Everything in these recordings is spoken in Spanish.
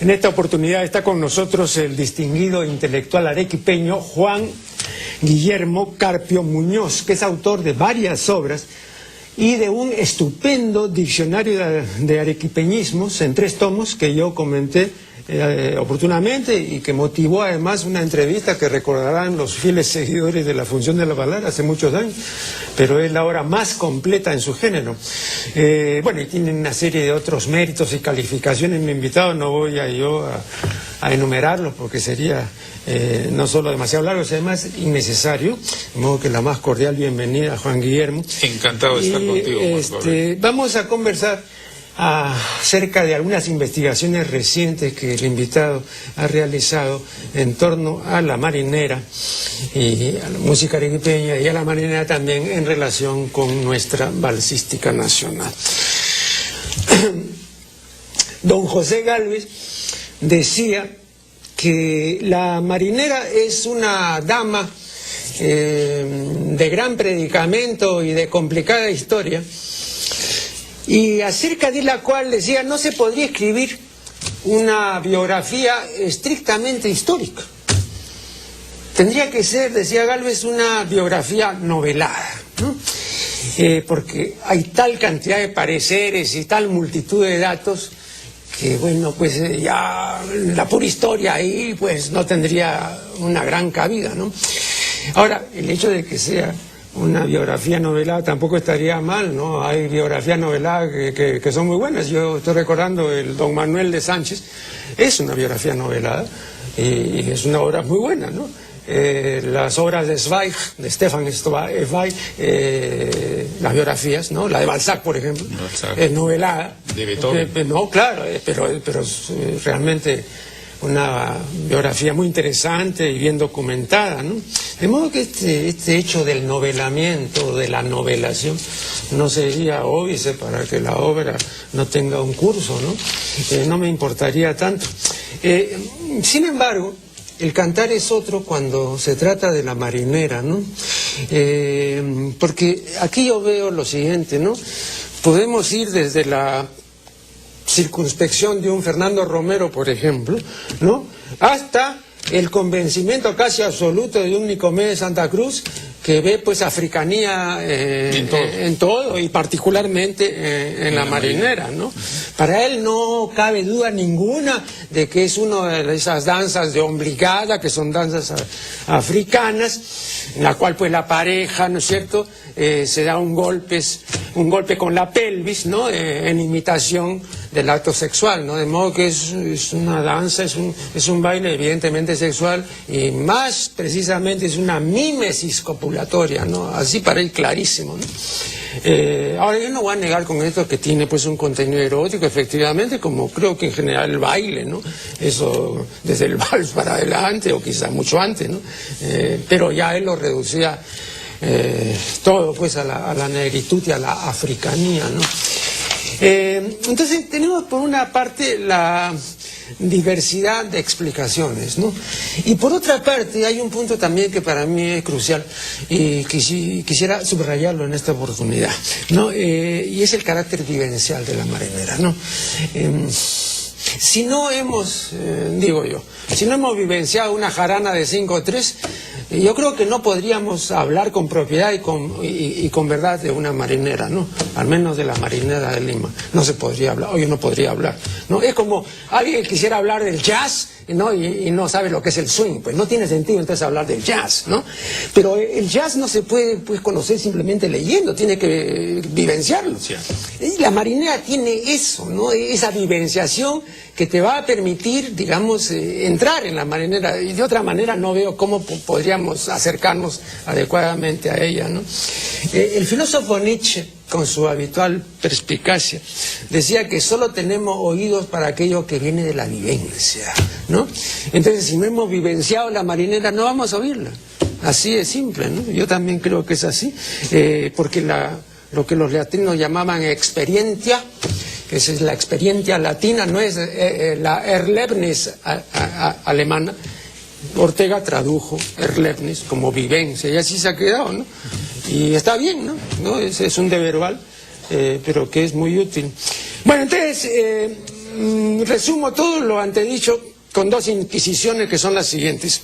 En esta oportunidad está con nosotros el distinguido intelectual arequipeño Juan Guillermo Carpio Muñoz, que es autor de varias obras y de un estupendo diccionario de arequipeñismos en 3 tomos que yo comenté oportunamente y que motivó además una entrevista que recordarán los fieles seguidores de la Función de la Palabra hace muchos años, pero es la obra más completa en su género. Bueno, y tiene una serie de otros méritos y calificaciones. Mi invitado, no voy a enumerarlos porque sería no solo demasiado largo, sino además innecesario, de modo que la más cordial bienvenida a Juan Guillermo. Encantado de estar contigo, Juan. Vamos a conversar acerca de algunas investigaciones recientes que el invitado ha realizado en torno a la marinera y a la música arequipeña y a la marinera también en relación con nuestra balsística nacional. Don José Gálvez decía que la marinera es una dama de gran predicamento y de complicada historia, y acerca de la cual decía no se podría escribir una biografía estrictamente histórica. Tendría que ser, decía Gálvez, una biografía novelada, ¿no? Porque hay tal cantidad de pareceres y tal multitud de datos que, bueno, pues ya la pura historia ahí pues no tendría una gran cabida, ¿no? Ahora, el hecho de que sea una biografía novelada tampoco estaría mal, ¿no? Hay biografías noveladas que son muy buenas. Yo estoy recordando el Don Manuel de Sánchez, es una biografía novelada y es una obra muy buena, ¿no? Las obras de Zweig, de Stefan Zweig, las biografías, ¿no? La de Balzac, por ejemplo, es novelada. De Beethoven. No, claro, pero es realmente una biografía muy interesante y bien documentada, ¿no? De modo que este hecho del novelamiento, de la novelación, no sería óbice para que la obra no tenga un curso, ¿no? No me importaría tanto. Sin embargo, el cantar es otro cuando se trata de la marinera, ¿no? Porque aquí yo veo lo siguiente, ¿no? Podemos ir desde la circunspección de un Fernando Romero, por ejemplo, ¿no? Hasta el convencimiento casi absoluto de un Nicomé de Santa Cruz, que ve pues africanía en todo y particularmente en la marinera, ¿no? Para él no cabe duda ninguna de que es una de esas danzas de obligada, que son danzas africanas, en la cual pues la pareja, ¿no es cierto?, se da un golpe con la pelvis, ¿no?, en imitación del acto sexual, ¿no? De modo que es una danza, es un baile evidentemente sexual y más precisamente es una mímesis copulatoria, ¿no? Así para él clarísimo, ¿no? Ahora yo no voy a negar con esto que tiene pues un contenido erótico, efectivamente, como creo que en general el baile, ¿no? Eso desde el vals para adelante o quizá mucho antes, ¿no? Pero ya él lo reducía todo pues a la negritud y a la africanía, ¿no? Entonces tenemos por una parte la diversidad de explicaciones, ¿no? Y por otra parte hay un punto también que para mí es crucial y quisiera subrayarlo en esta oportunidad, ¿no? Y es el carácter vivencial de la marinera, ¿no? Si no hemos, si no hemos vivenciado una jarana de 5-3, yo creo que no podríamos hablar con propiedad y con verdad de una marinera, ¿no? Al menos de la marinera de Lima. No se podría hablar, o yo no podría hablar, ¿no? Es como alguien que quisiera hablar del jazz, ¿no? Y no sabe lo que es el swing, pues no tiene sentido entonces hablar del jazz, ¿no? Pero el jazz no se puede pues conocer simplemente leyendo, tiene que vivenciarlo. Sí. Y la marinera tiene eso, ¿no? Esa vivenciación que te va a permitir, digamos, entrar en la marinera, y de otra manera no veo cómo podríamos acercarnos adecuadamente a ella, ¿no? El filósofo Nietzsche, con su habitual perspicacia, decía que solo tenemos oídos para aquello que viene de la vivencia, ¿no? Entonces, si no hemos vivenciado la marinera, no vamos a oírla. Así de simple, ¿no? Yo también creo que es así, porque lo que los latinos llamaban experiencia, que es la experiencia latina, no es la Erlebnis alemana. Ortega tradujo Erlebnis como vivencia y así se ha quedado, ¿no? Y está bien, ¿no? Es un deverbal, pero que es muy útil. Bueno, entonces, resumo todo lo antedicho con dos inquisiciones que son las siguientes.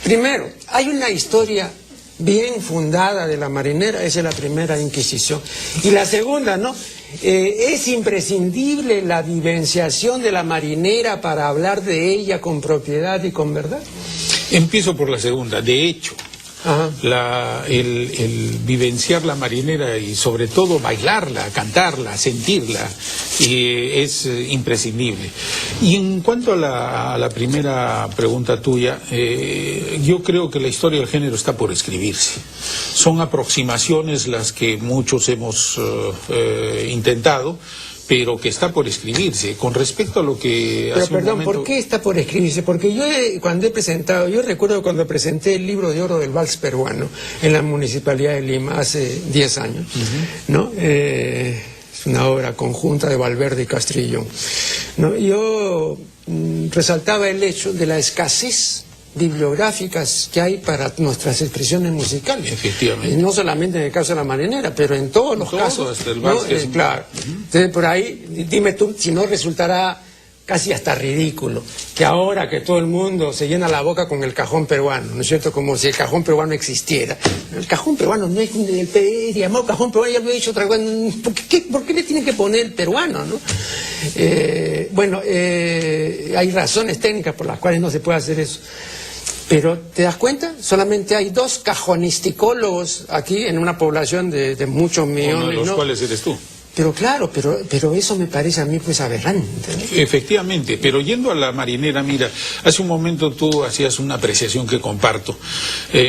Primero, hay una historia bien fundada de la marinera, esa es la primera inquisición. Y la segunda, ¿no? Es imprescindible la vivenciación de la marinera para hablar de ella con propiedad y con verdad. Empiezo por la segunda. De hecho, el vivenciar la marinera y sobre todo bailarla, cantarla, sentirla, es imprescindible. Y en cuanto a la primera pregunta tuya, yo creo que la historia del género está por escribirse. Son aproximaciones las que muchos hemos intentado, pero que está por escribirse. Con respecto a lo que pero hace perdón, un momento... ¿por qué está por escribirse? Porque yo yo recuerdo cuando presenté el libro de oro del vals peruano en la Municipalidad de Lima hace 10 años, ¿no? Es una obra conjunta de Valverde y Castrillón, ¿no? Yo resaltaba el hecho de la escasez bibliográficas que hay para nuestras expresiones musicales. Efectivamente. No solamente en el caso de la marinera, pero en todos los casos. Hasta el vals, ¿no? Claro. Entonces, por ahí, dime tú, si no resultará casi hasta ridículo que ahora que todo el mundo se llena la boca con el cajón peruano, ¿no es cierto? Como si el cajón peruano existiera. El cajón peruano no es el llamado cajón peruano, ya lo he dicho otra vez. ¿Por qué le tienen que poner el peruano, no? Hay razones técnicas por las cuales no se puede hacer eso. Pero, ¿te das cuenta? Solamente hay 2 cajonisticólogos aquí en una población de muchos millones. Uno de los ¿no? cuales eres tú. Pero claro, pero eso me parece a mí pues aberrante, ¿no? Efectivamente, pero yendo a la marinera, mira, hace un momento tú hacías una apreciación que comparto.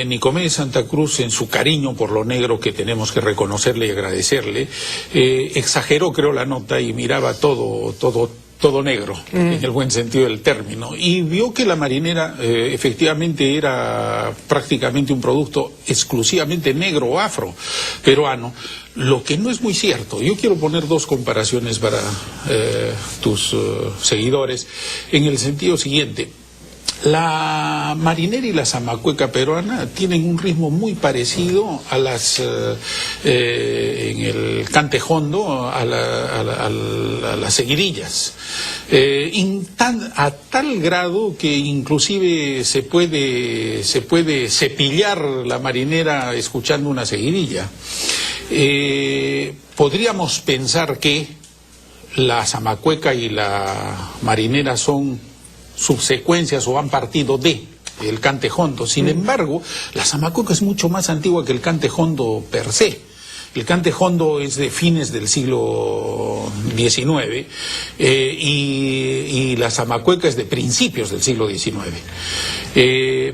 Nicomedes Santa Cruz, en su cariño por lo negro que tenemos que reconocerle y agradecerle, exageró, creo, la nota y miraba todo negro, en el buen sentido del término, y vio que la marinera efectivamente era prácticamente un producto exclusivamente negro o afro peruano, lo que no es muy cierto. Yo quiero poner 2 comparaciones para tus seguidores, en el sentido siguiente. La marinera y la zamacueca peruana tienen un ritmo muy parecido a las en el cantejondo, a las seguidillas, a tal grado que inclusive se puede cepillar la marinera escuchando una seguidilla. Podríamos pensar que la zamacueca y la marinera son subsecuencias o han partido de el cantejondo. Sin embargo, la zamacueca es mucho más antigua que el cantejondo per se. El cantejondo es de fines del siglo XIX y la zamacueca es de principios del siglo XIX.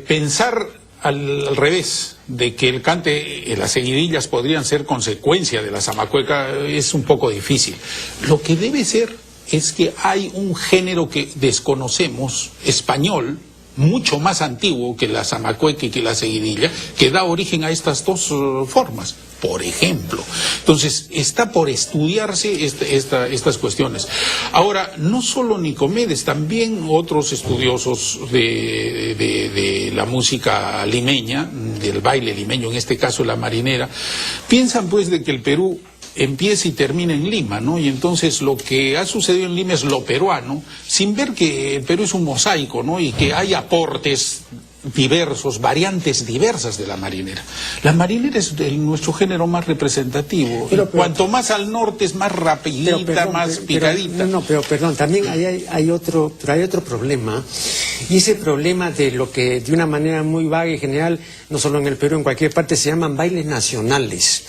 Pensar al revés, de que el cante, las seguidillas podrían ser consecuencia de la zamacueca, es un poco difícil. Lo que debe ser es que hay un género que desconocemos, español, mucho más antiguo que la zamacueca y que la seguidilla, que da origen a estas 2 formas, por ejemplo. Entonces, está por estudiarse estas cuestiones. Ahora, no solo Nicomedes, también otros estudiosos de la música limeña, del baile limeño, en este caso la marinera, piensan pues de que el Perú empieza y termina en Lima, ¿no? Y entonces lo que ha sucedido en Lima es lo peruano, sin ver que el Perú es un mosaico, ¿no? Y que hay aportes diversos, variantes diversas de la marinera. La marinera es nuestro género más representativo. Pero, cuanto más al norte es más rapidita, más picadita. Pero perdón, también hay otro problema, y ese problema de lo que de una manera muy vaga y general, no solo en el Perú, en cualquier parte, se llaman bailes nacionales.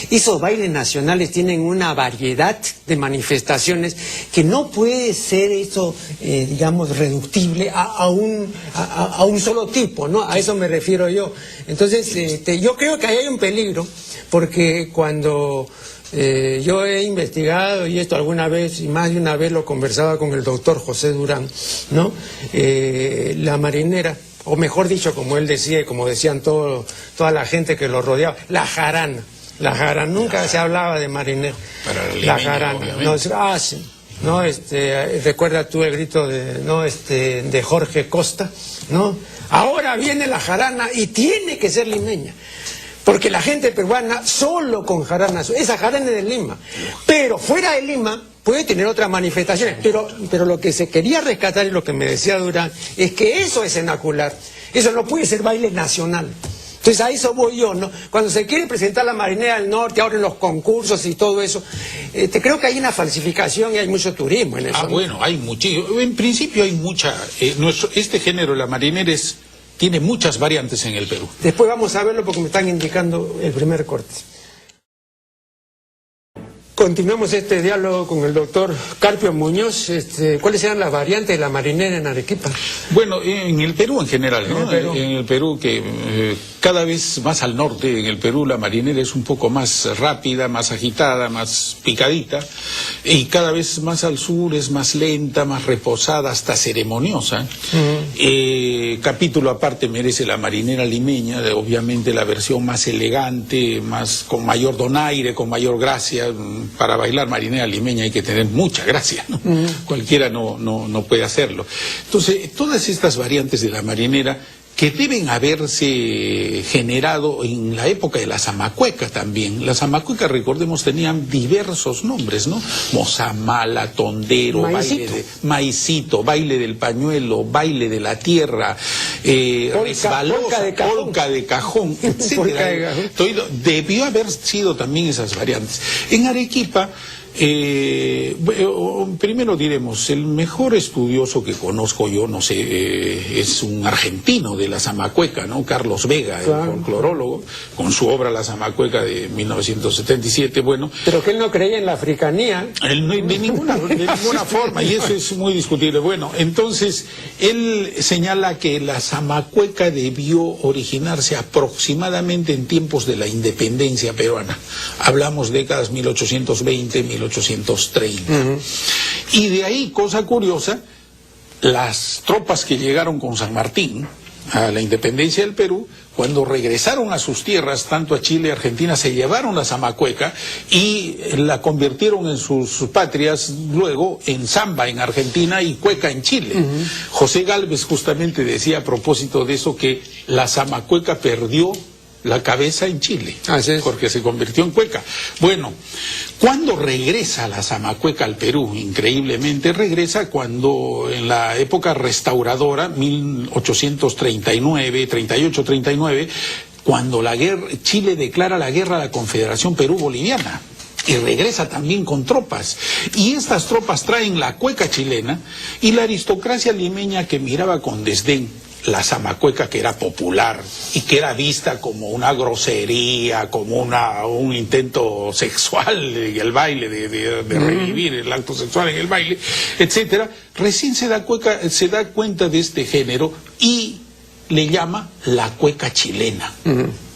Esos bailes nacionales tienen una variedad de manifestaciones que no puede ser eso, digamos, reductible a un solo tipo, ¿no? A eso me refiero yo. Entonces, yo creo que ahí hay un peligro, porque cuando yo he investigado, y esto alguna vez, y más de una vez lo conversaba con el doctor José Durán, ¿no? La marinera, o mejor dicho, como él decía y como decían toda la gente que lo rodeaba, la jarana. La jarana, nunca se hablaba de marinero. La jarana. No, sí. ¿No? Recuerda tú el grito de Jorge Costa, ¿no? Ahora viene la jarana y tiene que ser limeña. Porque la gente peruana solo con jarana, esa jarana es de Lima. Pero fuera de Lima, puede tener otras manifestaciones, pero lo que se quería rescatar y lo que me decía Durán es que eso es cenacular, eso no puede ser baile nacional. Entonces a eso voy yo, ¿no? Cuando se quiere presentar la Marinera del Norte, ahora en los concursos y todo eso, creo que hay una falsificación y hay mucho turismo en eso. Ah, ¿no? bueno, hay muchísimo. En principio hay mucha. Este género, la marinera, tiene muchas variantes en el Perú. Después vamos a verlo porque me están indicando el primer corte. Continuamos este diálogo con el doctor Carpio Muñoz. ¿Cuáles eran las variantes de la marinera en Arequipa? Bueno, en el Perú en general, ¿no? En el Perú que cada vez más al norte, en el Perú la marinera es un poco más rápida, más agitada, más picadita, y cada vez más al sur es más lenta, más reposada, hasta ceremoniosa. Capítulo aparte merece la marinera limeña, obviamente la versión más elegante, con mayor donaire, con mayor gracia. Para bailar marinera limeña hay que tener mucha gracia, ¿no? Cualquiera no puede hacerlo. Entonces, todas estas variantes de la marinera que deben haberse generado en la época de la zamacueca también. La zamacueca, recordemos, tenían diversos nombres, ¿no? Mozamala, tondero, maicito, baile del pañuelo, baile de la tierra, resbalosa, polca de cajón, etc. Debió haber sido también esas variantes. En Arequipa, primero diremos, el mejor estudioso que conozco yo, no sé, es un argentino de la zamacueca, ¿no? Carlos Vega, claro, el folclorólogo, con su obra La Zamacueca de 1977, bueno. Pero que él no creía en la africanía. Él no, de ninguna forma, y eso es muy discutible. Bueno, entonces, él señala que la zamacueca debió originarse aproximadamente en tiempos de la independencia peruana. Hablamos décadas 1820, 1830. Y de ahí, cosa curiosa, las tropas que llegaron con San Martín a la independencia del Perú, cuando regresaron a sus tierras, tanto a Chile y Argentina, se llevaron la zamacueca y la convirtieron en sus patrias luego en samba en Argentina y cueca en Chile. José Gálvez justamente decía a propósito de eso que la zamacueca perdió la cabeza en Chile, porque se convirtió en cueca. Bueno, ¿cuándo regresa la zamacueca al Perú? Increíblemente regresa cuando en la época restauradora, 1839, 38-39, cuando Chile declara la guerra a la Confederación Perú-Boliviana. Y regresa también con tropas. Y estas tropas traen la cueca chilena y la aristocracia limeña que miraba con desdén la zamacueca, que era popular y que era vista como una grosería, como un intento sexual en el baile, de revivir el acto sexual en el baile, etcétera, recién se da cuenta de este género y le llama la cueca chilena.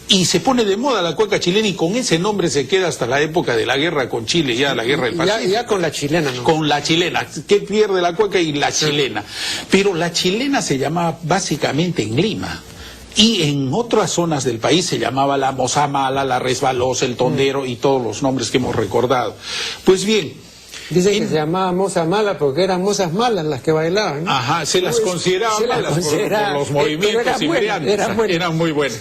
Y se pone de moda la cueca chilena y con ese nombre se queda hasta la época de la guerra con Chile, ya la guerra del Pacífico. Ya con la chilena, ¿no? Con la chilena, que pierde la cueca y la chilena. Pero la chilena se llamaba básicamente en Lima. Y en otras zonas del país se llamaba la mozamala, la resbalosa, el tondero y todos los nombres que hemos recordado. Pues bien, dicen que se llamaba moza mala porque eran mozas malas las que bailaban, ¿no? Ajá, se las consideraban malas por los movimientos y eran muy buenas.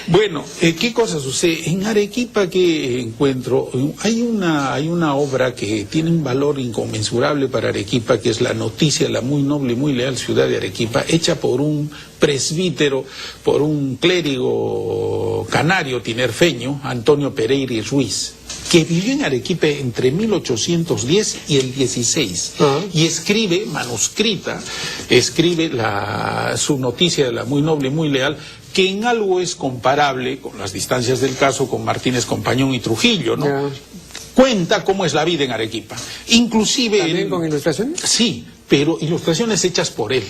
Bueno, ¿qué cosa sucede? En Arequipa, que encuentro, hay una obra que tiene un valor inconmensurable para Arequipa, que es La Noticia, la muy noble y muy leal ciudad de Arequipa, hecha por un presbítero, por un clérigo canario tinerfeño, Antonio Pereira y Ruiz, que vivió en Arequipa entre 1810 y el 16, y escribe, manuscrita, su noticia de la muy noble y muy leal, que en algo es comparable, con las distancias del caso, con Martínez Compañón y Trujillo, ¿no? Cuenta cómo es la vida en Arequipa. Inclusive... ¿También con ilustraciones? Sí, pero ilustraciones hechas por él.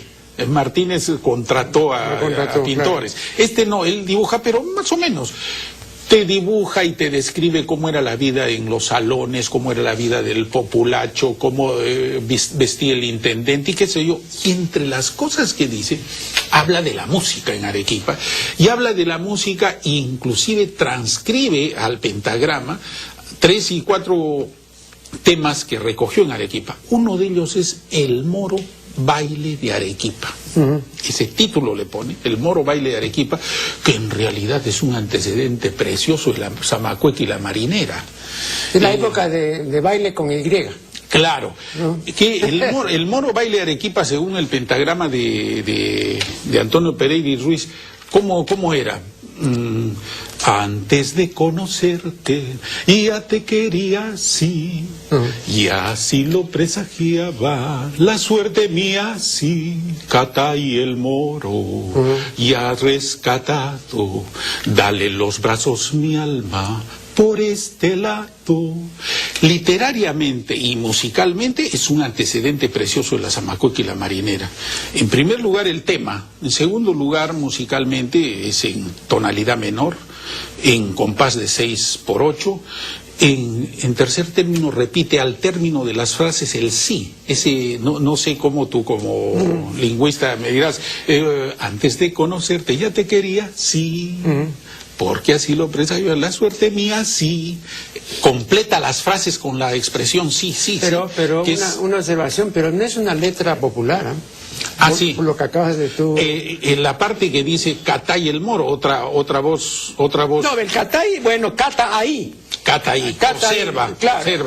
Martínez contrató a pintores. Claro. Él dibuja, pero más o menos. Te dibuja y te describe cómo era la vida en los salones, cómo era la vida del populacho, cómo vestía el intendente y qué sé yo. Y entre las cosas que dice, habla de la música en Arequipa, y habla de la música e inclusive transcribe al pentagrama 3 y 4 temas que recogió en Arequipa. Uno de ellos es El Moro Baile de Arequipa. Ese título le pone, el Moro Baile de Arequipa, que en realidad es un antecedente precioso de la Zamacueca y la Marinera. Es la época de baile con Y. Claro, que el Moro Baile de Arequipa, según el pentagrama de Antonio Pereira y Ruiz, ¿cómo era? Antes de conocerte, ya te quería así, y así lo presagiaba la suerte mía, sí. Catay el Moro, ya rescatado, dale los brazos mi alma por este lado. Literariamente y musicalmente es un antecedente precioso de la Zamacueca y la Marinera. En primer lugar el tema, en segundo lugar musicalmente es en tonalidad menor, en compás de 6/8, en tercer término repite al término de las frases el sí. Ese no sé cómo tú como lingüista me dirás, antes de conocerte ya te quería, sí. Porque así lo presagió la suerte mía, sí. Completa las frases con la expresión sí. Pero una observación, pero no es una letra popular, sí. Por lo que acabas de tú... en la parte que dice Catay el Moro, otra voz. No, el Catay, bueno, cata ahí. Observa,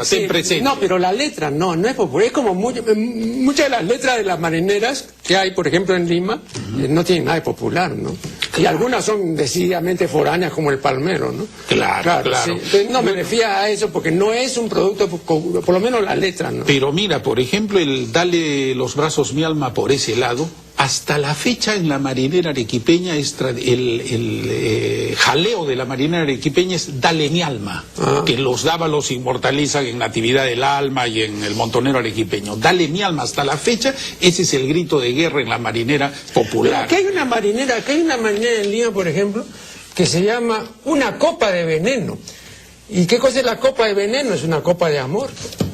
ten presente. No, pero la letra no es popular. Es como muchas de las letras de las marineras que hay, por ejemplo, en Lima, no tienen nada de popular, ¿no? Y algunas son decididamente foráneas, como el Palmero, ¿no? Claro. Sí. Entonces, no me refiero a eso porque no es un producto, por lo menos la letra, ¿no? Pero mira, por ejemplo, el Dale los brazos mi alma por ese lado, hasta la fecha en la marinera arequipeña, el jaleo de la marinera arequipeña es Dale mi alma, que los dávalos inmortalizan en Natividad del Alma y en el montonero arequipeño. Dale mi alma, hasta la fecha, ese es el grito de guerra en la marinera popular. Aquí hay una marinera en Lima, por ejemplo, que se llama Una copa de veneno. ¿Y qué cosa es la copa de veneno? Es una copa de amor.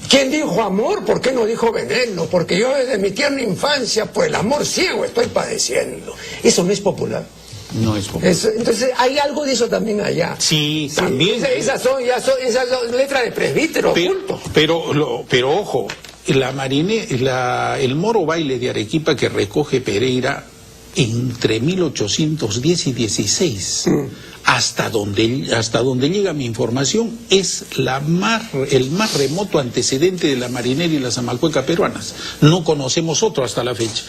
¿Quién dijo amor? ¿Por qué no dijo veneno? Porque yo desde mi tierna infancia por el amor ciego estoy padeciendo. Eso no es popular. No es popular. Entonces hay algo de eso también allá. Sí, también. Esas son letras de presbítero oculto. Pero ojo, el Moro Baile de Arequipa que recoge Pereira entre 1810 y 16, hasta donde llega mi información, es el más remoto antecedente de la marinera y la zamacueca peruanas. No conocemos otro hasta la fecha.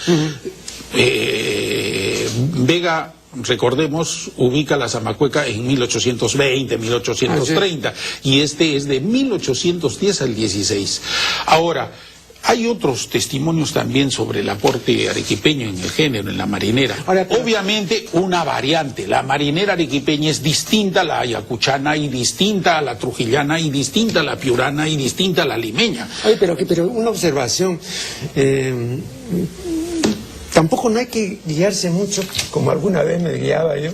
Vega, recordemos, ubica la zamacueca en 1820, 1830, y este es de 1810 al 16. Ahora, hay otros testimonios también sobre el aporte arequipeño en el género, en la marinera. Obviamente una variante. La marinera arequipeña es distinta a la ayacuchana, y distinta a la trujillana, y distinta a la piurana, y distinta a la limeña. Oye, pero una observación. Tampoco no hay que guiarse mucho, como alguna vez me guiaba yo,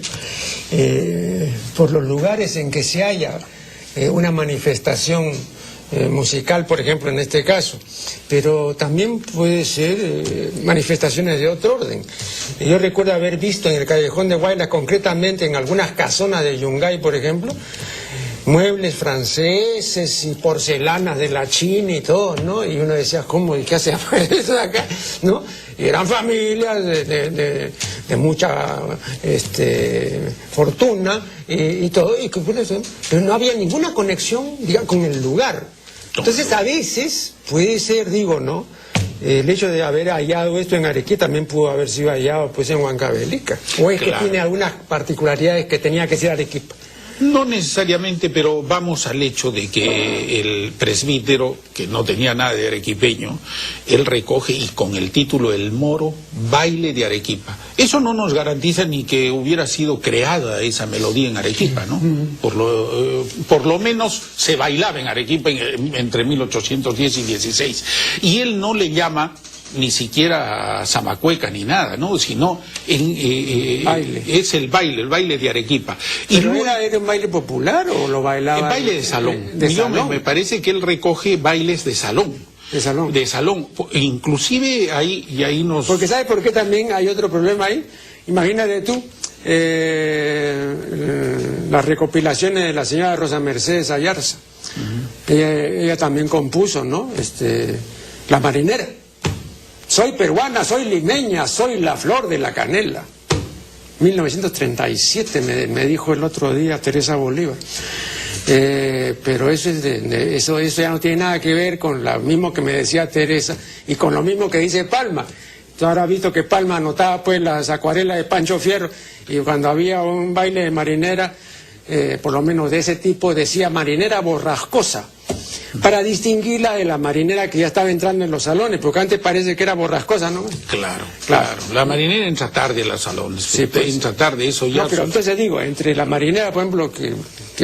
por los lugares en que se haya una manifestación musical, por ejemplo, en este caso, pero también puede ser manifestaciones de otro orden. Yo recuerdo haber visto en el Callejón de Guaylas, concretamente en algunas casonas de Yungay, por ejemplo, muebles franceses y porcelanas de la China y todo, ¿no? Y uno decía, ¿cómo? ¿Y qué hace eso de acá? ¿No? Y eran familias de mucha fortuna y todo, pero no había ninguna conexión, digamos, con el lugar. Entonces a veces puede ser, ¿no? El hecho de haber hallado esto en Arequipa también pudo haber sido hallado pues en Huancavelica. O es que tiene algunas particularidades que tenía que ser Arequipa. No necesariamente, pero vamos al hecho de que el presbítero, que no tenía nada de arequipeño, él recoge y con el título El Moro Baile de Arequipa. Eso no nos garantiza ni que hubiera sido creada esa melodía en Arequipa, ¿no? Por lo menos se bailaba en Arequipa entre 1810 y 16. Y él no le llama ni siquiera zamacueca ni nada, ¿no? Sino es el baile de Arequipa. ¿Pero era un baile popular o lo bailaba? El baile de salón. Me parece que él recoge bailes de salón. De salón. Inclusive ahí nos... Porque ¿sabes por qué también hay otro problema ahí? Imagínate tú, las recopilaciones de la señora Rosa Mercedes Ayarza. Ella también compuso, ¿no? La marinera. soy peruana, soy limeña, soy la flor de la canela. 1937 me dijo el otro día Teresa Bolívar. Pero eso, eso ya no tiene nada que ver con lo mismo que me decía Teresa y con lo mismo que dice Palma. Tú habrás visto que Palma anotaba pues las acuarelas de Pancho Fierro y cuando había un baile de marinera, por lo menos de ese tipo, decía marinera borrascosa, para distinguirla de la marinera que ya estaba entrando en los salones, porque antes parece que era borrascosa, ¿no? Claro, claro. La marinera entra tarde a los salones, sí, pues, entra tarde, eso ya... No, pero entonces digo, entre la marinera, por ejemplo, que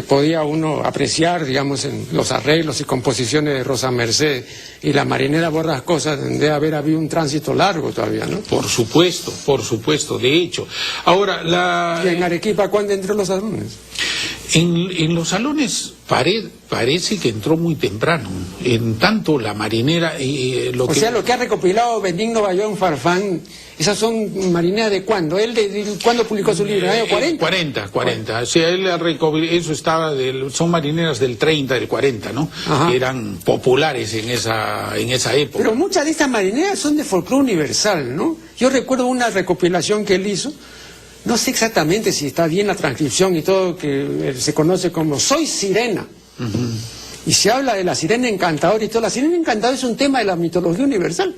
podía uno apreciar, digamos, en los arreglos y composiciones de Rosa Merced, y la marinera borrascosa, debe haber habido un tránsito largo todavía, ¿no? Por supuesto, de hecho. Ahora, ¿Y en Arequipa cuándo entró los salones? En los salones parece que entró muy temprano, en tanto la marinera... lo que ha recopilado Benigno Bayón Farfán, esas son marineras de ¿cuándo? ¿Cuándo publicó su libro? ¿En el año 40? 40. O sea, él ha recopilado, eso estaba son marineras del 30, del 40, ¿no? Que eran populares en esa época. Pero muchas de estas marineras son de folclore universal, ¿no? Yo recuerdo una recopilación que él hizo. No sé exactamente si está bien la transcripción y todo, que se conoce como Soy Sirena. Y se habla de la sirena encantadora y todo. La sirena encantadora es un tema de la mitología universal.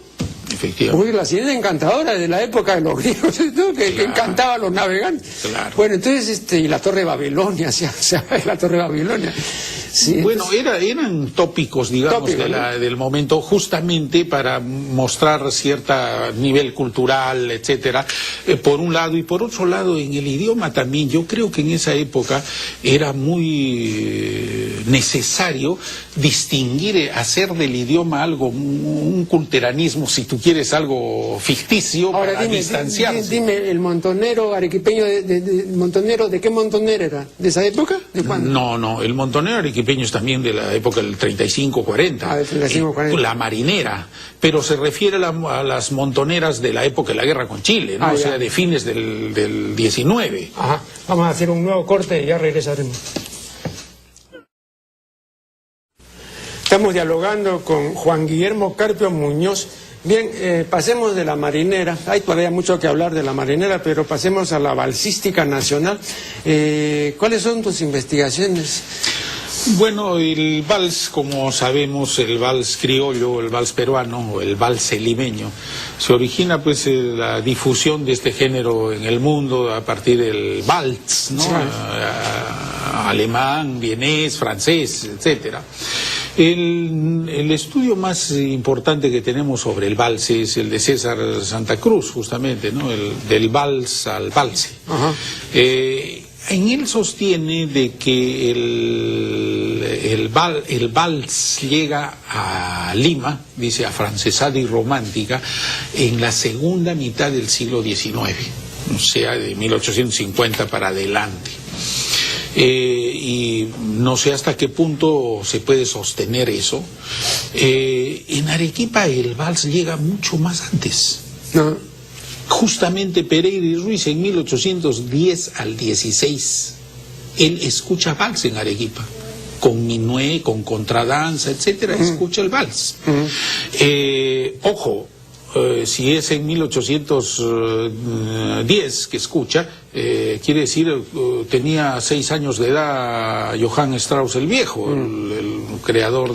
Efectivamente. Porque la sirena encantadora de la época de los griegos, que encantaba a los navegantes. Claro. Bueno, entonces, y la Torre de Babilonia, la Torre de Babilonia. Sí, bueno, eran tópicos, digamos, del momento, justamente para mostrar cierto nivel cultural, etcétera, por un lado, y por otro lado, en el idioma también. Yo creo que en esa época era muy necesario distinguir, hacer del idioma algo, un culteranismo, si tú quieres, algo ficticio. Ahora, para distanciarse. Dime, el montonero arequipeño, montonero, ¿de qué montonero era? ¿De esa época? ¿De cuándo? No, el montonero arequipeño es también de la época del 35-40. Del 35-40. La marinera, pero se refiere a las montoneras de la época de la guerra con Chile, ¿no? O sea, de fines del 19. Ajá. Vamos a hacer un nuevo corte y ya regresaremos. Estamos dialogando con Juan Guillermo Carpio Muñoz. Bien, pasemos de la marinera. Hay todavía mucho que hablar de la marinera, pero pasemos a la balsística nacional. ¿Cuáles son tus investigaciones? Bueno, el vals, como sabemos, el vals criollo, el vals peruano, o el vals limeño, se origina pues la difusión de este género en el mundo a partir del vals, ¿no? Sí. Alemán, vienés, francés, etcétera. El estudio más importante que tenemos sobre el vals es el de César Santa Cruz, justamente, ¿no? Del vals al valse. En él sostiene de que el vals llega a Lima, dice, afrancesada y romántica, en la segunda mitad del siglo XIX, o sea, de 1850 para adelante. Y no sé hasta qué punto se puede sostener eso. En Arequipa el vals llega mucho más antes. Justamente Pereira y Ruiz en 1810 al 16, él escucha vals en Arequipa, con minué, con contradanza, etcétera, escucha el vals. Ojo, si es en 1810 que escucha, quiere decir, tenía 6 años de edad Johann Strauss el Viejo, el creador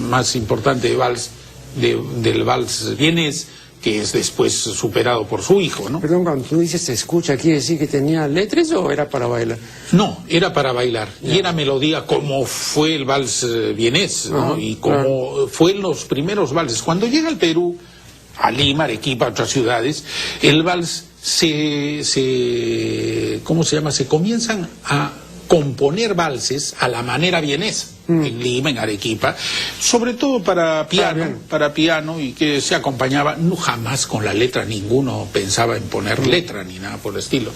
más importante de vals, del vals vienés, que es después superado por su hijo, ¿no? Perdón, cuando tú dices se escucha, ¿quiere decir que tenía letras o era para bailar? No, era para bailar, y era melodía, como fue el vals vienés, ¿no? Y como fue en los primeros valses. Cuando llega al Perú, a Lima, Arequipa, a otras ciudades, el vals ¿cómo se llama? Se comienzan a componer valses a la manera vienesa. En Lima, en Arequipa, sobre todo para piano, y que se acompañaba, no jamás con la letra, ninguno pensaba en poner letra ni nada por el estilo.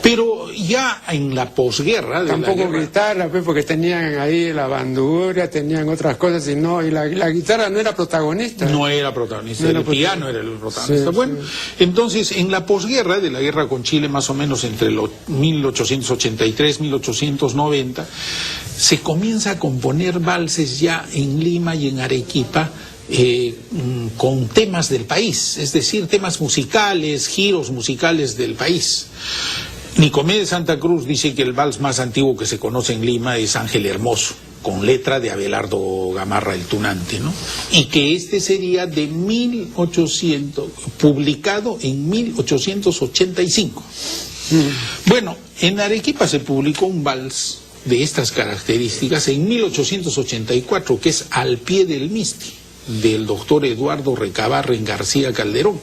Pero ya en la posguerra... Tampoco guitarra, pues, porque tenían ahí la bandurria, tenían otras cosas, y la guitarra no era protagonista. No era protagonista, el piano era el protagonista. Sí, bueno, entonces, en la posguerra de la guerra con Chile, más o menos entre los 1883 y 1890, se comienza a componer valses ya en Lima y en Arequipa con temas del país, es decir, temas musicales, giros musicales del país. Nicomé de Santa Cruz dice que el vals más antiguo que se conoce en Lima es Ángel Hermoso, con letra de Abelardo Gamarra el Tunante, ¿no? Y que este sería de 1800, publicado en 1885. Bueno, en Arequipa se publicó un vals de estas características en 1884, que es Al pie del Misti, del doctor Eduardo Recabarren García Calderón,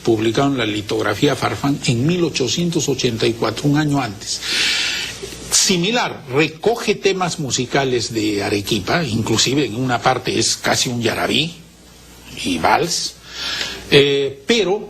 publicado en la litografía Farfán en 1884, un año antes. Similar, recoge temas musicales de Arequipa, inclusive en una parte es casi un yarabí y vals, pero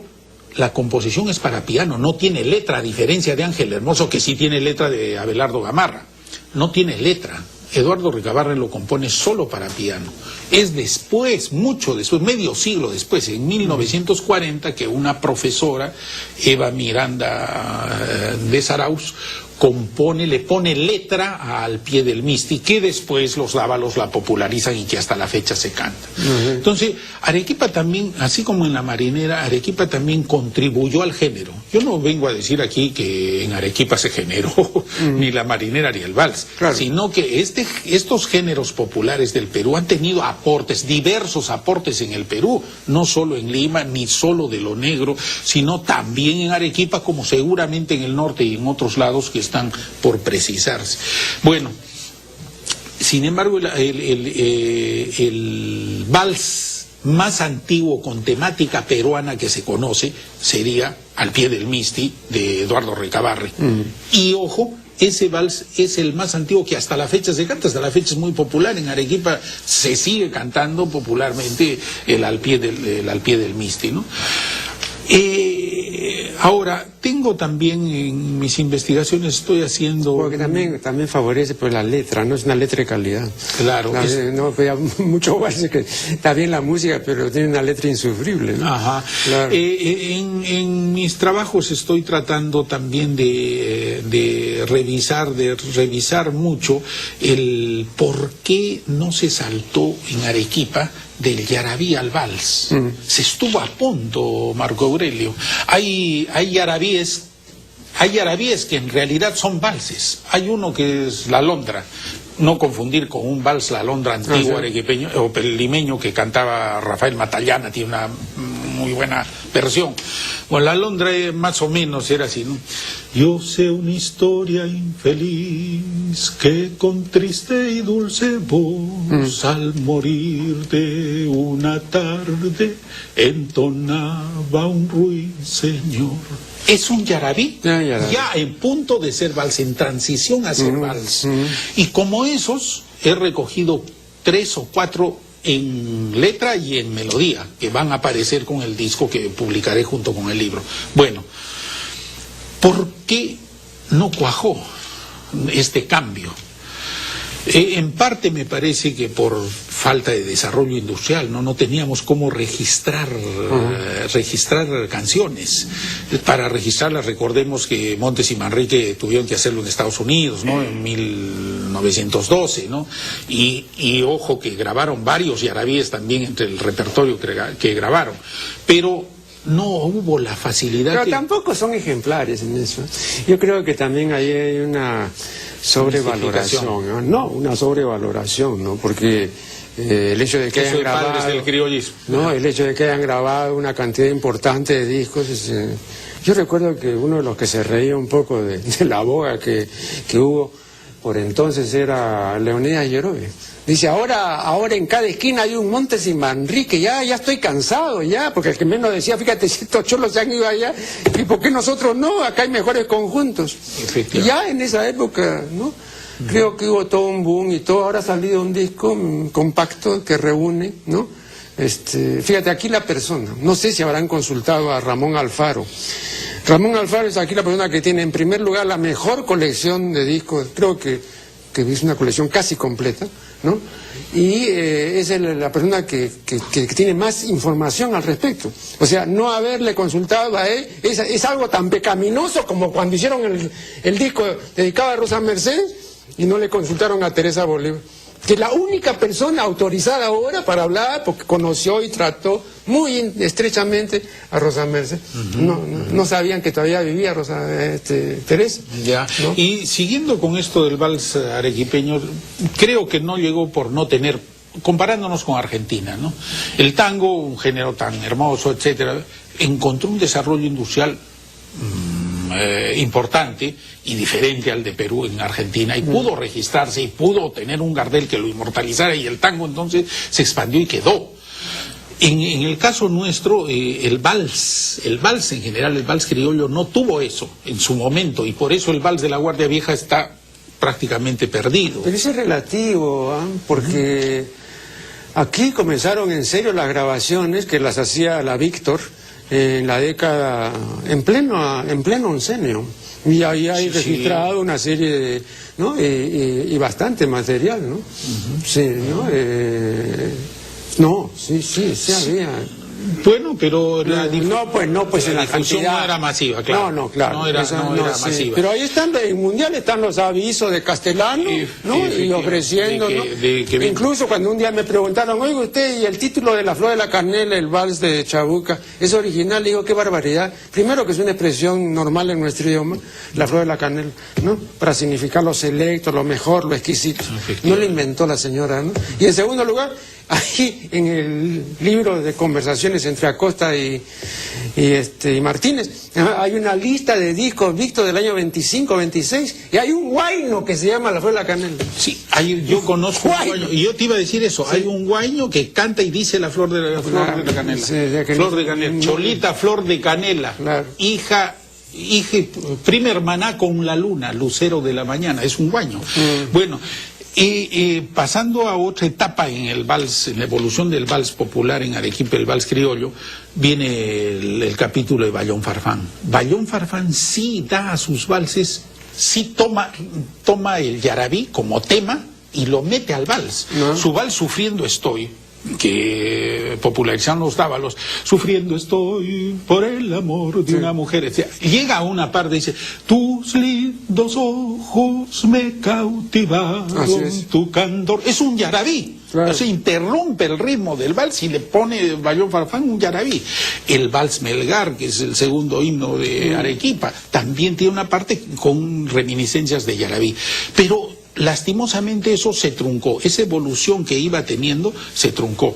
la composición es para piano, no tiene letra, a diferencia de Ángel Hermoso, que sí tiene letra de Abelardo Gamarra. No tiene letra. Eduardo Recabarren lo compone solo para piano. Es después, mucho después, medio siglo después, en 1940, que una profesora, Eva Miranda de Zarauz, le pone letra a Al pie del Misti, que después los dávalos la popularizan y que hasta la fecha se canta. Entonces, Arequipa también, así como en La Marinera, Arequipa también contribuyó al género. Yo no vengo a decir aquí que en Arequipa se generó ni La Marinera ni el vals, sino que estos géneros populares del Perú han tenido aportes, diversos aportes en el Perú, no solo en Lima, ni solo de lo negro, sino también en Arequipa, como seguramente en el norte y en otros lados que están por precisarse. Bueno, sin embargo, el vals más antiguo con temática peruana que se conoce sería Al pie del Misti, de Eduardo Recabarren. Y ojo, ese vals es el más antiguo que hasta la fecha se canta, hasta la fecha es muy popular. En Arequipa se sigue cantando popularmente el Al pie del Misti, ¿no? Ahora, tengo también en mis investigaciones, estoy haciendo... Porque también favorece pues la letra, ¿no? Es una letra de calidad. Claro. No, pues, mucho más que está bien la música, pero tiene una letra insufrible, ¿no? Ajá. Claro. En mis trabajos estoy tratando también de revisar mucho el por qué no se saltó en Arequipa del yarabí al vals. Se estuvo a punto, Marco Aurelio. Hay yarabíes que en realidad son valses. Hay uno que es la alondra, no confundir con un vals la alondra antiguo arequipeño o limeño que cantaba Rafael Matallana, tiene una muy buena versión. Bueno, la alondra más o menos era así, ¿no? Yo sé una historia infeliz que con triste y dulce voz al morir de una tarde entonaba un ruiseñor. Es un yarabí, ya en punto de ser vals, en transición a ser vals. Y como esos, he recogido 3 o 4 en letra y en melodía, que van a aparecer con el disco que publicaré junto con el libro. Bueno, ¿por qué no cuajó este cambio? En parte me parece que por falta de desarrollo industrial, no teníamos cómo registrar canciones. Para registrarlas, recordemos que Montes y Manrique tuvieron que hacerlo en Estados Unidos, ¿no? En 1912, ¿no? Y ojo que grabaron varios yarabíes también entre el repertorio que grabaron, pero no hubo la facilidad. Pero tampoco son ejemplares en eso. Yo creo que también ahí hay una sobrevaloración, ¿no? Una sobrevaloración, ¿no? Porque el hecho de que hayan grabado, del criollismo, ¿no? El hecho de que hayan grabado una cantidad importante de discos, yo recuerdo que uno de los que se reía un poco de la boga que hubo por entonces era Leonidas Yerobe. Dice, ahora en cada esquina hay un Montes y Manrique, ya estoy cansado ya, porque el que menos decía, fíjate, si estos cholos se han ido allá, ¿y por qué nosotros no? Acá hay mejores conjuntos. Y ya en esa época, ¿no? Creo que hubo todo un boom y todo. Ahora ha salido un disco compacto que reúne, ¿no? Fíjate, aquí la persona, no sé si habrán consultado a Ramón Alfaro. Ramón Alfaro es aquí la persona que tiene en primer lugar la mejor colección de discos, creo que es una colección casi completa, ¿no? Y es la persona que tiene más información al respecto. O sea, no haberle consultado a él es algo tan pecaminoso como cuando hicieron el disco dedicado a Rosa Mercedes y no le consultaron a Teresa Bolívar. que la única persona autorizada ahora para hablar, porque conoció y trató muy estrechamente a Rosa Merced. No sabían que todavía vivía Teresa. Ya. ¿No? Y siguiendo con esto del vals arequipeño, creo que no llegó por no tener, comparándonos con Argentina, ¿no? El tango, un género tan hermoso, etcétera, encontró un desarrollo industrial importante y diferente al de Perú en Argentina, y pudo registrarse y pudo tener un Gardel que lo inmortalizara, y el tango entonces se expandió y quedó. En el caso nuestro, el vals en general, el vals criollo no tuvo eso en su momento, y por eso el vals de la Guardia Vieja está prácticamente perdido. Pero eso es relativo, porque aquí comenzaron en serio las grabaciones que las hacía la Víctor en la década, en pleno oncenio, y ahí hay registrado una serie de, ¿no? Y bastante material, ¿no? Sí, ¿no? No, sí había. Bueno, pero la pues en la difusión cantidad no era masiva, claro. No, claro. No era masiva. Pero ahí están, en Mundial están los avisos de Castellano, ¿no? Y ofreciendo, ¿no? Incluso cuando un día me preguntaron, oiga usted, y el título de La Flor de la Canela, el vals de Chabuca, ¿es original? Le digo, qué barbaridad. Primero que es una expresión normal en nuestro idioma, La Flor de la Canela, ¿no? Para significar lo selecto, lo mejor, lo exquisito. No lo inventó la señora, ¿no? Y en segundo lugar, ahí en el libro de conversaciones entre Acosta y Martínez, hay una lista de discos Víctor del año 25, 26, y hay un huayno que se llama La Flor de la Canela. Sí, yo conozco un huayno, y yo te iba a decir eso, hay un huayno que canta y dice la flor de la canela. Sí, Flor de canela, Cholita Flor de Canela, claro. hija, prima hermana con la luna, lucero de la mañana, es un huayno. Bueno, pasando a otra etapa en el vals, en la evolución del vals popular en Arequipa, el vals criollo, viene el capítulo de Bayón Farfán. Bayón Farfán sí da a sus valses, sí toma el yarabí como tema y lo mete al vals. Su vals Sufriendo Estoy, que popularizaron los dávalos, sufriendo estoy por el amor de una mujer, etc. Llega a una parte y dice, tus lindos ojos me cautivaron, tu candor. Es un yarabí. Claro. Se interrumpe el ritmo del vals y le pone Bayón Farfán un yarabí. El vals Melgar, que es el segundo himno de Arequipa, también tiene una parte con reminiscencias de yarabí. Pero lastimosamente eso se truncó, esa evolución que iba teniendo se truncó.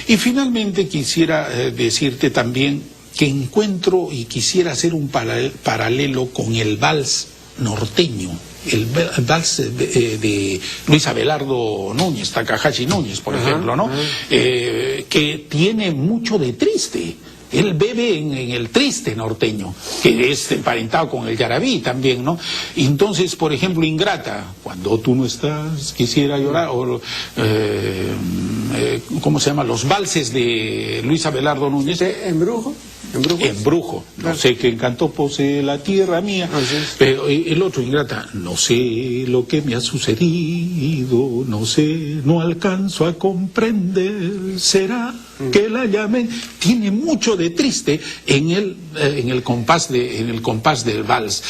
Y finalmente quisiera decirte también que encuentro y quisiera hacer un paralelo con el vals norteño, el vals de Luis Abelardo Núñez, Takahashi Núñez, por ejemplo, ¿no? Que tiene mucho de triste. Él bebe en el triste norteño, que es emparentado con el yarabí también, ¿no? Y entonces, por ejemplo, Ingrata, cuando tú no estás, quisiera llorar, o ¿cómo se llama? Los valses de Luis Abelardo Núñez. ¿Embrujo? Embrujo. No sé qué encanto posee la tierra mía. Pero el otro, Ingrata, no sé lo que me ha sucedido, no sé, no alcanzo a comprender, será que la llamen. Tiene mucho de triste en el compás del vals.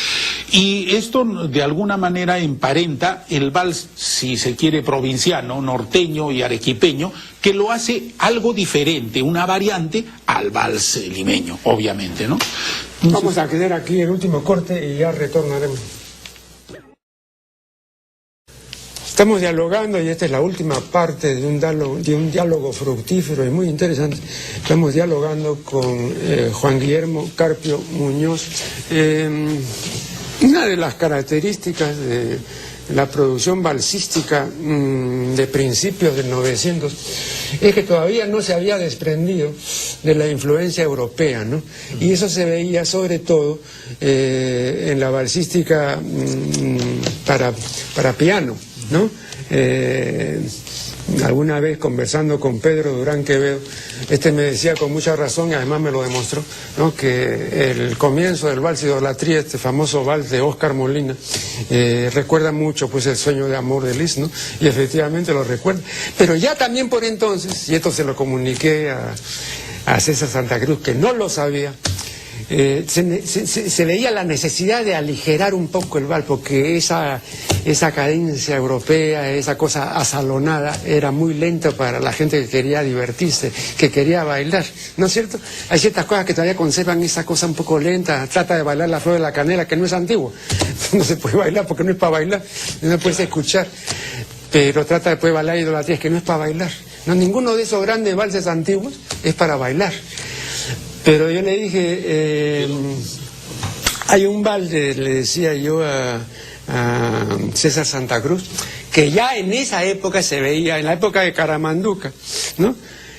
Y esto de alguna manera emparenta el vals, si se quiere, provinciano, norteño y arequipeño, que lo hace algo diferente, una variante al vals limeño, obviamente, ¿no? Entonces, vamos a quedar aquí el último corte y ya retornaremos. Estamos dialogando, y esta es la última parte de un diálogo fructífero y muy interesante. Estamos dialogando con Juan Guillermo Carpio Muñoz. Una de las características de la producción valsística de principios del 900 es que todavía no se había desprendido de la influencia europea, ¿no? Y eso se veía sobre todo en la valsística para piano, ¿no? Alguna vez conversando con Pedro Durán Quevedo, me decía con mucha razón, y además me lo demostró, ¿no? Que el comienzo del vals Idolatría, este famoso vals de Óscar Molina, recuerda mucho pues el Sueño de Amor de Liszt, ¿no? Y efectivamente lo recuerda. Pero ya también por entonces, y esto se lo comuniqué a César Santa Cruz, que no lo sabía, se veía la necesidad de aligerar un poco el vals, porque esa cadencia europea, esa cosa asalonada, era muy lenta para la gente que quería divertirse, que quería bailar, ¿no es cierto? Hay ciertas cosas que todavía conservan esa cosa un poco lenta. Trata de bailar La Flor de la Canela, que no es antiguo, no se puede bailar porque no es para bailar, no puedes escuchar, pero trata de poder bailar Idolatría, que no es para bailar. No, ninguno de esos grandes valses antiguos es para bailar. Pero yo le dije, hay un vals, le decía yo a César Santa Cruz, que ya en esa época se veía, en la época de Caramanduca, ¿no?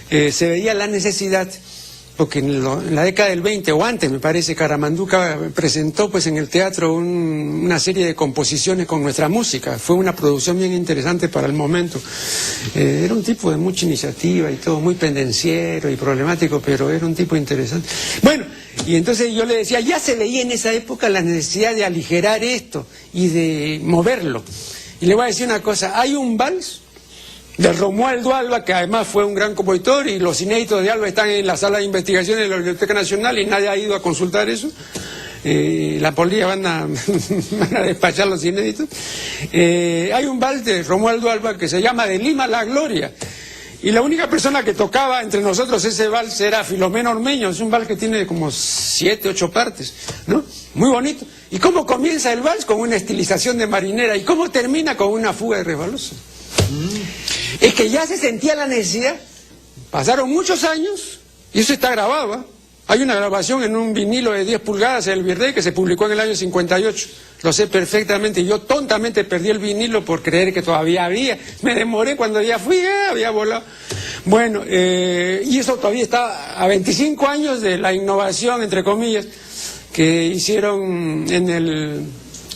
Se veía la necesidad, porque en la década del 20 o antes, me parece, Caramanduca presentó pues en el teatro una serie de composiciones con nuestra música. Fue una producción bien interesante para el momento. Era un tipo de mucha iniciativa y todo, muy pendenciero y problemático, pero era un tipo interesante. Bueno, y entonces yo le decía, ya se veía en esa época la necesidad de aligerar esto y de moverlo. Y le voy a decir una cosa, hay un vals de Romualdo Alba, que además fue un gran compositor, y los inéditos de Alba están en la sala de investigación de la Biblioteca Nacional y nadie ha ido a consultar eso. La policía van a despachar los inéditos. Hay un vals de Romualdo Alba que se llama De Lima a la Gloria, y la única persona que tocaba entre nosotros ese vals era Filomeno Ormeño. Es un vals que tiene como 7, 8 partes, ¿no? Muy bonito. ¿Y cómo comienza el vals? Con una estilización de marinera. ¿Y cómo termina? Con una fuga de resbaloso. Es que ya se sentía la necesidad. Pasaron muchos años y eso está grabado, ¿eh? Hay una grabación en un vinilo de 10 pulgadas, El Virrey, que se publicó en el año 58. Lo sé perfectamente. Yo tontamente perdí el vinilo por creer que todavía había. Me demoré cuando ya fui, había volado. Bueno, y eso todavía está a 25 años de la innovación, entre comillas, que hicieron en el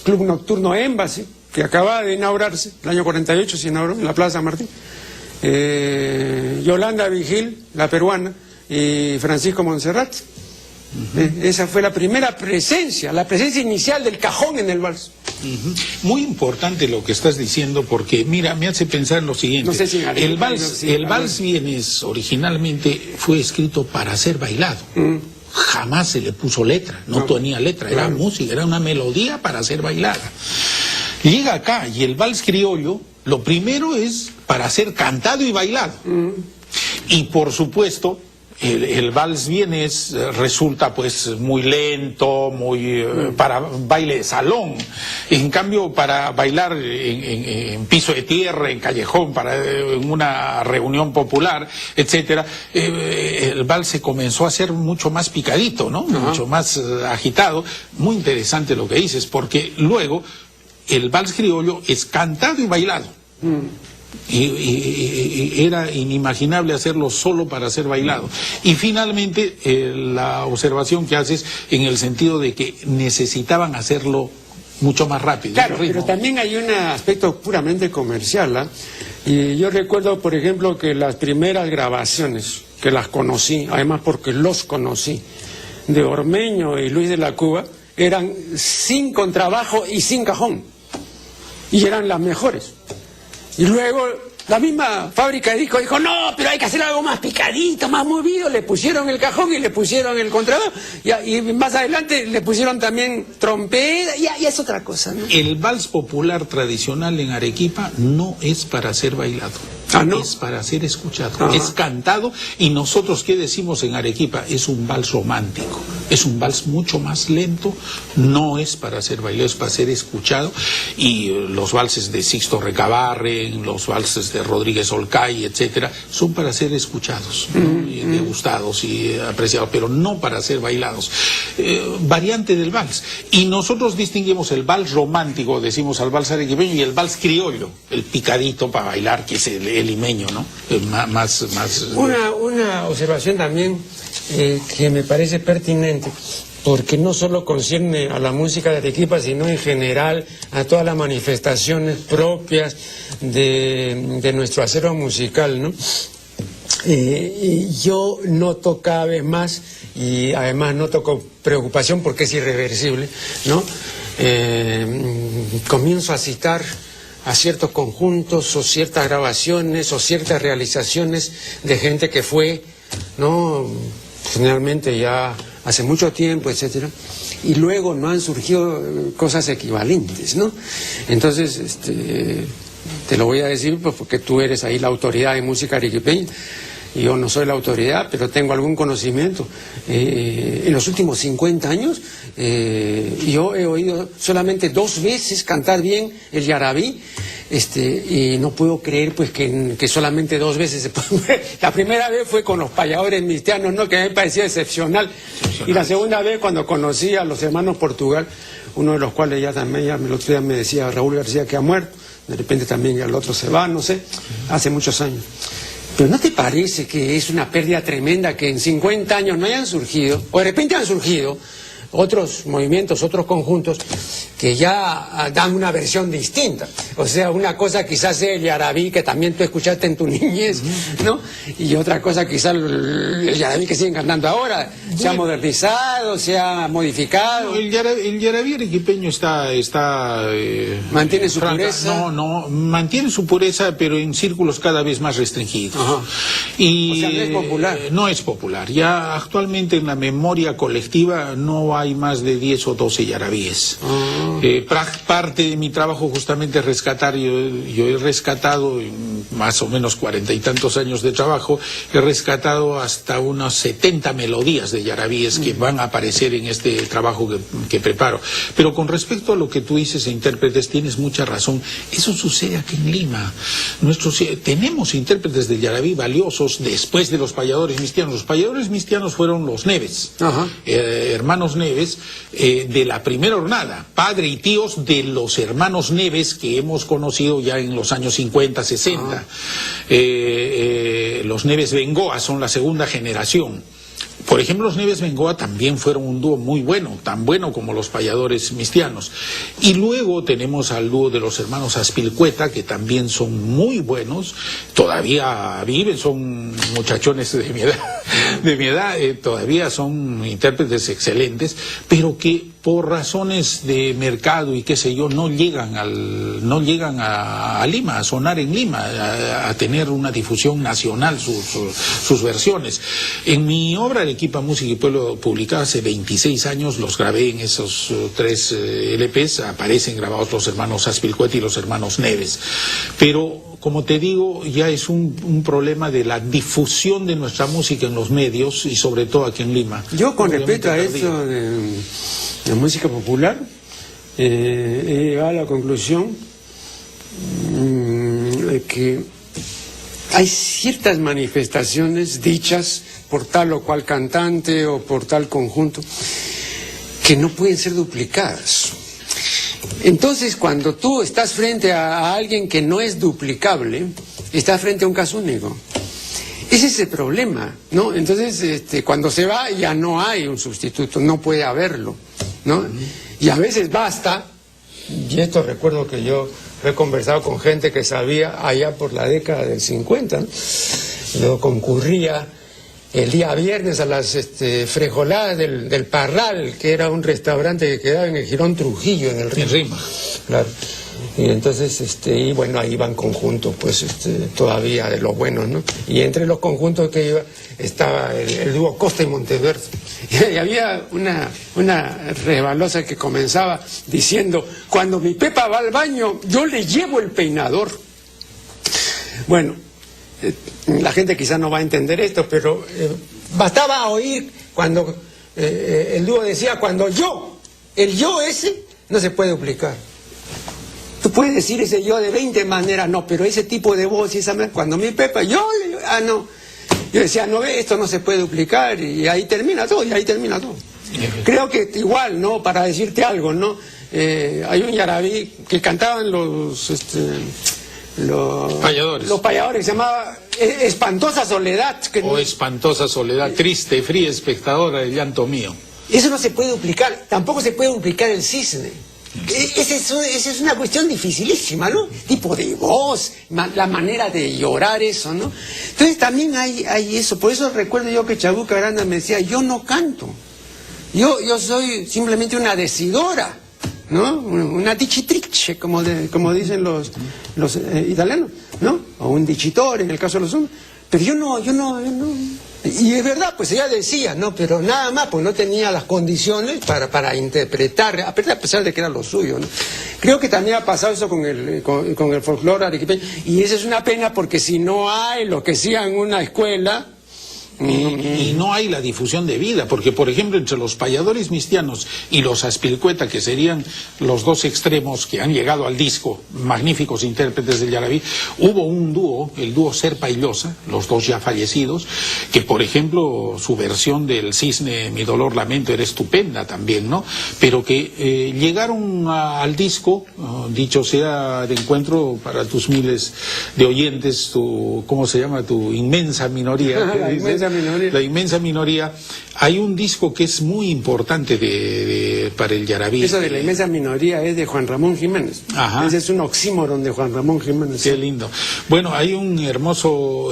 Club Nocturno Embassy, que acaba de inaugurarse, el año 48 se inauguró, en la Plaza San Martín. Yolanda Vigil, la peruana, y Francisco Montserrat. Esa fue la primera presencia, la presencia inicial del cajón en el vals. Muy importante lo que estás diciendo, porque mira, me hace pensar en lo siguiente. No sé si el vals vienes originalmente fue escrito para ser bailado. Jamás se le puso letra, no tenía letra, era música, era una melodía para ser bailada. Llega acá y el vals criollo, lo primero es para ser cantado y bailado. Y por supuesto, el vals vienes resulta pues muy lento, muy para baile de salón. En cambio, para bailar en piso de tierra, en callejón, en una reunión popular, etcétera, el vals se comenzó a hacer mucho más picadito, ¿no? Mucho más agitado. Muy interesante lo que dices, porque luego el vals criollo es cantado y bailado. Y era inimaginable hacerlo solo para ser bailado. Y finalmente la observación que haces en el sentido de que necesitaban hacerlo mucho más rápido. Claro, pero también hay un aspecto puramente comercial, ¿eh? Y yo recuerdo, por ejemplo, que las primeras grabaciones, que las conocí, además porque los conocí, de Ormeño y Luis de la Cuba, eran sin contrabajo y sin cajón. Y eran las mejores. Y luego la misma fábrica de discos dijo, no, pero hay que hacer algo más picadito, más movido. Le pusieron el cajón y le pusieron el contrabajo. Y más adelante le pusieron también trompeta. Y es otra cosa, ¿no? El vals popular tradicional en Arequipa no es para ser bailado. ¿No? Es para ser escuchado, es cantado. Y nosotros, ¿qué decimos en Arequipa? Es un vals romántico, es un vals mucho más lento, no es para ser bailado, es para ser escuchado. Y los valses de Sixto Recabarren, los valses de Rodríguez Olcay, etcétera, son para ser escuchados, ¿no? Y degustados y apreciados, pero no para ser bailados. Variante del vals. Y nosotros distinguimos el vals romántico, decimos al vals arequipeño, y el vals criollo, el picadito para bailar, que es el limeño, ¿no? Más... Una observación también que me parece pertinente, porque no solo concierne a la música de Arequipa, sino en general a todas las manifestaciones propias de nuestro acervo musical, ¿no? Yo noto cada vez más, y además noto con preocupación porque es irreversible, ¿no? Comienzo a citar a ciertos conjuntos o ciertas grabaciones o ciertas realizaciones de gente que fue, ¿no?, generalmente ya hace mucho tiempo, etcétera, y luego no han surgido cosas equivalentes, ¿no? Entonces, te lo voy a decir pues, porque tú eres ahí la autoridad en música arequipeña. Yo no soy la autoridad, pero tengo algún conocimiento. En los últimos 50 años, yo he oído solamente 2 veces cantar bien el yarabí, y no puedo creer pues que solamente 2 veces se puede. La primera vez fue con los payadores mistianos, ¿no? Que a mí me parecía excepcional. Y la segunda vez cuando conocí a los hermanos Portugal, uno de los cuales ya también, el otro día me decía Raúl García que ha muerto, de repente también ya el otro se va, no sé, hace muchos años. Pero ¿no te parece que es una pérdida tremenda que en 50 años no hayan surgido, o de repente han surgido, otros movimientos, otros conjuntos que ya dan una versión distinta? O sea, una cosa quizás sea el yarabí que también tú escuchaste en tu niñez, ¿no? Y otra cosa quizás el yarabí que siguen cantando ahora, se ha modernizado, se ha modificado. El yarabí arequipeño mantiene su pureza. Mantiene su pureza, pero en círculos cada vez más restringidos. Ajá. Y o sea, no es popular. No es popular. Ya actualmente en la memoria colectiva no hay más de 10 o 12 yarabíes. Parte de mi trabajo justamente es rescatar, yo he rescatado en más o menos 40 y tantos años de trabajo, he rescatado hasta unas 70 melodías de yarabíes que van a aparecer en este trabajo que preparo. Pero con respecto a lo que tú dices e intérpretes, tienes mucha razón. Eso sucede aquí en Lima. Tenemos intérpretes de yarabí valiosos después de los payadores mistianos. Los payadores mistianos fueron los Neves, hermanos Neves, de la primera hornada, padre y tíos de los hermanos Neves que hemos conocido ya en los años 50, 60. Los Neves Bengoa son la segunda generación. Por ejemplo, los Neves Bengoa también fueron un dúo muy bueno, tan bueno como los payadores mistianos. Y luego tenemos al dúo de los hermanos Aspilcueta, que también son muy buenos, todavía viven, son muchachones de mi edad, todavía son intérpretes excelentes, pero que por razones de mercado y qué sé yo, no llegan a Lima, a sonar en Lima, a tener una difusión nacional sus versiones. En mi obra Arequipa Música y Pueblo, publicada hace 26 años, los grabé en esos 3 LPs, aparecen grabados los hermanos Aspilcueta y los hermanos Neves. Pero, como te digo, ya es un problema de la difusión de nuestra música en los medios y sobre todo aquí en Lima. Yo con respecto a eso de música popular, he llegado a la conclusión de que hay ciertas manifestaciones dichas por tal o cual cantante o por tal conjunto que no pueden ser duplicadas. Entonces, cuando tú estás frente a alguien que no es duplicable, estás frente a un caso único. Ese es el problema, ¿no? Entonces, cuando se va ya no hay un sustituto, no puede haberlo, ¿no? Y a veces basta, y esto recuerdo que yo he conversado con gente que sabía allá por la década del 50, ¿no? Yo concurría el día viernes a las frejoladas del Parral, que era un restaurante que quedaba en el Girón Trujillo, en el Rima. Claro. Y entonces, y bueno, ahí iban conjuntos, pues, todavía de los buenos, ¿no? Y entre los conjuntos que iba, estaba el dúo Costa y Monteverde. Y había una rebalosa que comenzaba diciendo, cuando mi Pepa va al baño, yo le llevo el peinador. Bueno, la gente quizás no va a entender esto, pero bastaba oír cuando el dúo decía, el yo ese no se puede duplicar. Tú puedes decir ese yo de 20 maneras, no, pero ese tipo de voz, cuando mi Pepa, no. Yo decía, no, esto no se puede duplicar, y ahí termina todo, Creo que igual, ¿no? Para decirte algo, ¿no? Hay un yarabí que cantaban los payadores. Los payadores, se llamaba Espantosa Soledad. Espantosa Soledad, triste, fría, espectadora del llanto mío. Eso no se puede duplicar, tampoco se puede duplicar el cisne. Esa es una cuestión dificilísima, ¿no? Tipo de voz, la manera de llorar, eso, ¿no? Entonces también hay eso, por eso recuerdo yo que Chabuca Aranda me decía, yo no canto, yo soy simplemente una decidora, ¿no? Una dicitrice, como dicen los italianos, ¿no? O un dicitore en el caso de los hombres, pero yo no Y es verdad, pues ella decía, ¿no? Pero nada más, pues no tenía las condiciones para interpretar, a pesar de que era lo suyo, ¿no? Creo que también ha pasado eso con el folclore arequipeño, y esa es una pena porque si no hay lo que sea en una escuela... Y no hay la difusión de vida, porque por ejemplo entre los payadores mistianos y los Aspilcueta, que serían los dos extremos que han llegado al disco, magníficos intérpretes del Yarabí, hubo un dúo, el dúo Serpa y Llosa, los dos ya fallecidos, que por ejemplo su versión del Cisne, Mi dolor lamento era estupenda también, ¿no? Pero que llegaron al disco, dicho sea de encuentro para tus miles de oyentes, tu, ¿cómo se llama? Tu inmensa minoría. La inmensa minoría. Hay un disco que es muy importante para el Yarabí. Eso de la inmensa minoría es de Juan Ramón Jiménez. Ajá. Ese es un oxímoron de Juan Ramón Jiménez. Qué lindo. Bueno, hay un hermoso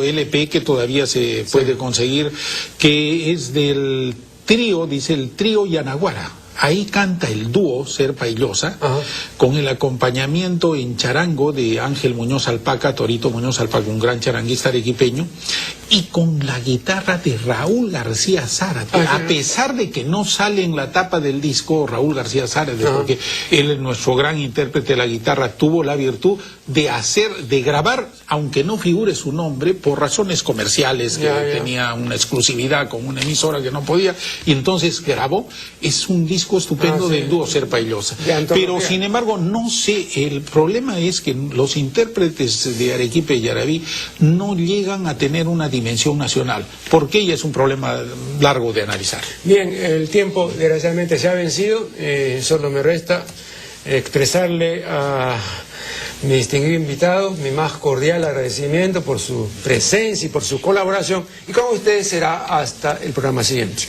LP que todavía se puede conseguir, que es del trío, dice el trío Yanaguara. Ahí canta el dúo Serpa y Llosa, con el acompañamiento en charango de Ángel Muñoz Alpaca, Torito Muñoz Alpaca, un gran charanguista arequipeño, y con la guitarra de Raúl García Zárate, a pesar de que no sale en la tapa del disco Raúl García Zárate, porque él, nuestro gran intérprete de la guitarra, tuvo la virtud de grabar, aunque no figure su nombre, por razones comerciales, que tenía una exclusividad con una emisora que no podía, y entonces grabó. Es un disco estupendo del dúo Serpa y Llosa. Pero sin embargo, no sé, el problema es que los intérpretes de Arequipa y Yarabí no llegan a tener una dimensión nacional, porque ella es un problema largo de analizar. Bien, el tiempo desgraciadamente se ha vencido, solo me resta expresarle a mi distinguido invitado mi más cordial agradecimiento por su presencia y por su colaboración, y con ustedes será hasta el programa siguiente.